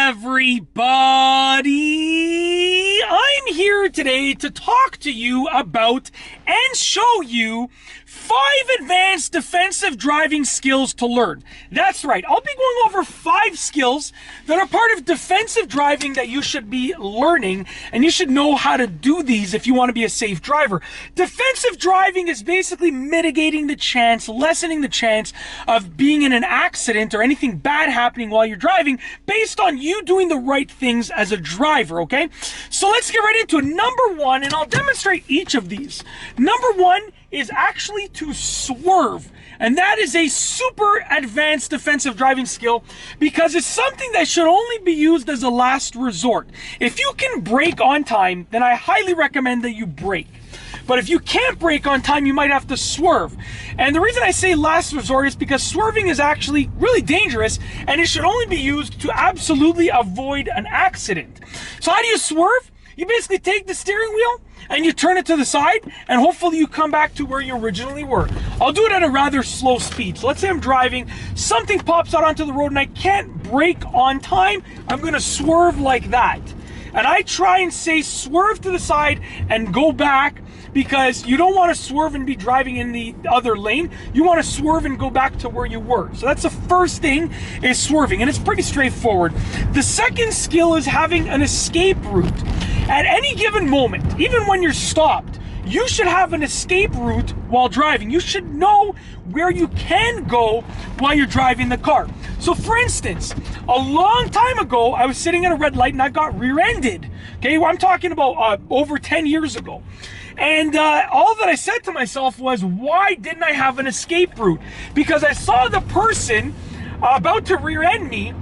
everybody! I'm here today to talk to you about and show you 5 advanced defensive driving skills to learn. That's right, I'll be going over 5 skills that are part of defensive driving that you should be learning, and you should know how to do these if you want to be a safe driver. Defensive driving is basically mitigating the chance, lessening the chance of being in an accident or anything bad happening while you're driving based on you doing the right things as a driver, okay? So let's get right into it. Number 1, and I'll demonstrate each of these. Number 1 is actually to swerve. And that is a super advanced defensive driving skill because it's something that should only be used as a last resort. If you can brake on time, then I highly recommend that you brake. But if you can't brake on time, you might have to swerve. And the reason I say last resort is because swerving is actually really dangerous and it should only be used to absolutely avoid an accident. So how do you swerve? You basically take the steering wheel and you turn it to the side, and hopefully you come back to where you originally were. I'll do it at a rather slow speed. So let's say I'm driving, something pops out onto the road and I can't brake on time. I'm gonna swerve like that. And I try and say swerve to the side and go back, because you don't want to swerve and be driving in the other lane. You want to swerve and go back to where you were. So that's the first thing, is swerving, and it's pretty straightforward. The second skill is having an escape route. At any given moment, even when you're stopped, you should have an escape route while driving. You should know where you can go while you're driving the car. So for instance, a long time ago, I was sitting at a red light and I got rear-ended. Okay, well, I'm talking about over 10 years ago. And all that I said to myself was, why didn't I have an escape route? Because I saw the person about to rear-end me,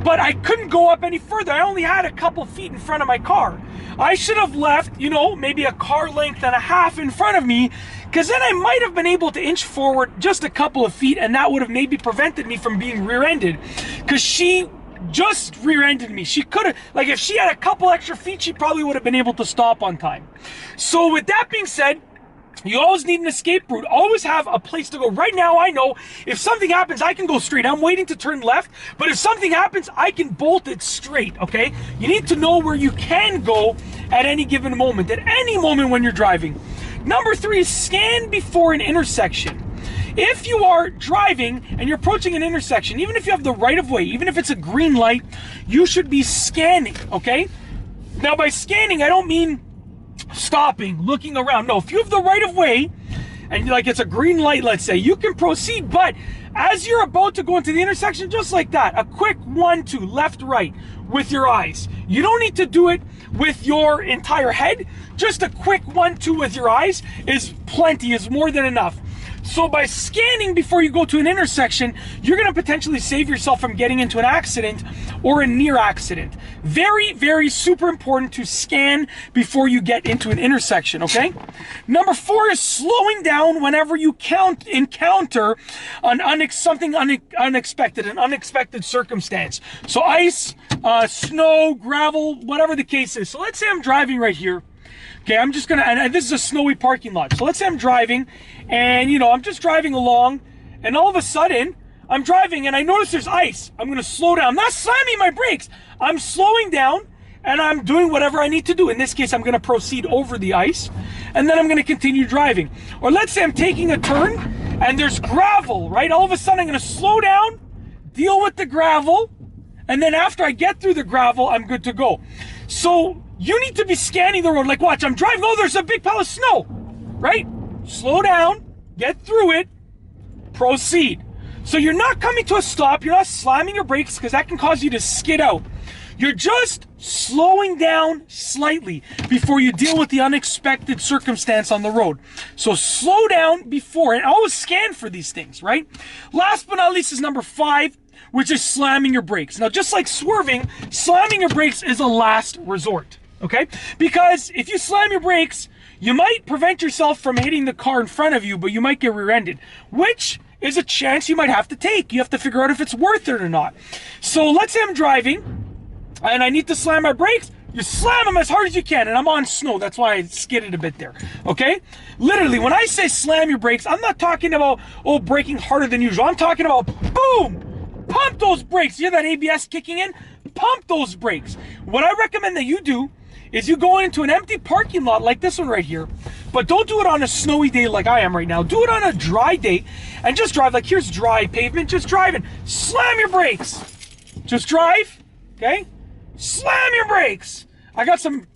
but I couldn't go up any further. I only had a couple feet in front of my car. I should have left, you know, maybe a car length and a half in front of me, because then I might have been able to inch forward just a couple of feet, and that would have maybe prevented me from being rear-ended. Because she just rear-ended me. She could have, like, if she had a couple extra feet, she probably would have been able to stop on time. So with that being said, you always need an escape route. Always have a place to go. Right now, I know if something happens, I can go straight. I'm waiting to turn left, but if something happens, I can bolt it straight, okay? You need to know where you can go at any given moment, at any moment when you're driving. Number 3 is scan before an intersection. If you are driving and you're approaching an intersection, even if you have the right of way, even if it's a green light, you should be scanning, okay? Now, by scanning, I don't mean stopping, looking around. No, if you have the right of way and like it's a green light, let's say, you can proceed, but as you're about to go into the intersection, just like that, a quick 1-2 left right with your eyes. You don't need to do it with your entire head. Just a quick 1-2 with your eyes is plenty, is more than enough. So by scanning before you go to an intersection, you're going to potentially save yourself from getting into an accident or a near accident. Very, very super important to scan before you get into an intersection, okay? Number 4 is slowing down whenever you encounter something unexpected, an unexpected circumstance. So ice, snow, gravel, whatever the case is. So let's say I'm driving right here. Okay, I'm just gonna, and this is a snowy parking lot. So let's say I'm driving, and you know, I'm just driving along, and all of a sudden, I'm driving and I notice there's ice. I'm gonna slow down. I'm not slamming my brakes. I'm slowing down, and I'm doing whatever I need to do. In this case, I'm gonna proceed over the ice, and then I'm gonna continue driving. Or let's say I'm taking a turn, and there's gravel, right? All of a sudden, I'm gonna slow down, deal with the gravel, and then after I get through the gravel, I'm good to go. So you need to be scanning the road. Like, watch, I'm driving. Oh, there's a big pile of snow, right? Slow down, get through it, proceed. So you're not coming to a stop. You're not slamming your brakes, because that can cause you to skid out. You're just slowing down slightly before you deal with the unexpected circumstance on the road. So slow down before, and always scan for these things, right? Last but not least is number 5, which is slamming your brakes. Now, just like swerving, slamming your brakes is a last resort, okay? Because if you slam your brakes, you might prevent yourself from hitting the car in front of you, but you might get rear-ended, which is a chance you might have to take. You have to figure out if it's worth it or not. So let's say I'm driving, and I need to slam my brakes. You slam them as hard as you can, and I'm on snow. That's why I skidded a bit there, okay? Literally, when I say slam your brakes, I'm not talking about, oh, braking harder than usual. I'm talking about boom, pump those brakes. You hear that ABS kicking in? Pump those brakes. What I recommend that you do is you go into an empty parking lot like this one right here, but don't do it on a snowy day like I am right now. Do it on a dry day and just drive. Like, here's dry pavement, just drive it. Slam your brakes. Just drive, okay? Slam your brakes. I got some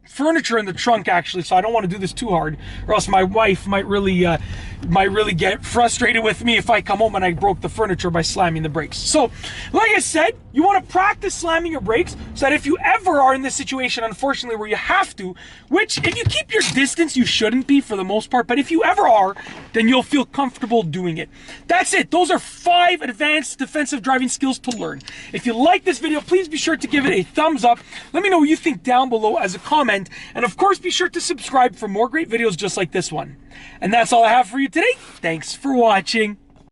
furniture in the trunk actually, so I don't want to do this too hard, or else my wife might really get frustrated with me if I come home and I broke the furniture by slamming the brakes. So, like I said, you want to practice slamming your brakes so that if you ever are in this situation, unfortunately, where you have to, which if you keep your distance, you shouldn't be for the most part, but if you ever are, then you'll feel comfortable doing it. That's it. Those are 5 advanced defensive driving skills to learn. If you like this video, please be sure to give it a thumbs up. Let me know what you think down below as a comment. And of course, be sure to subscribe for more great videos just like this one. And that's all I have for you today. Thanks for watching.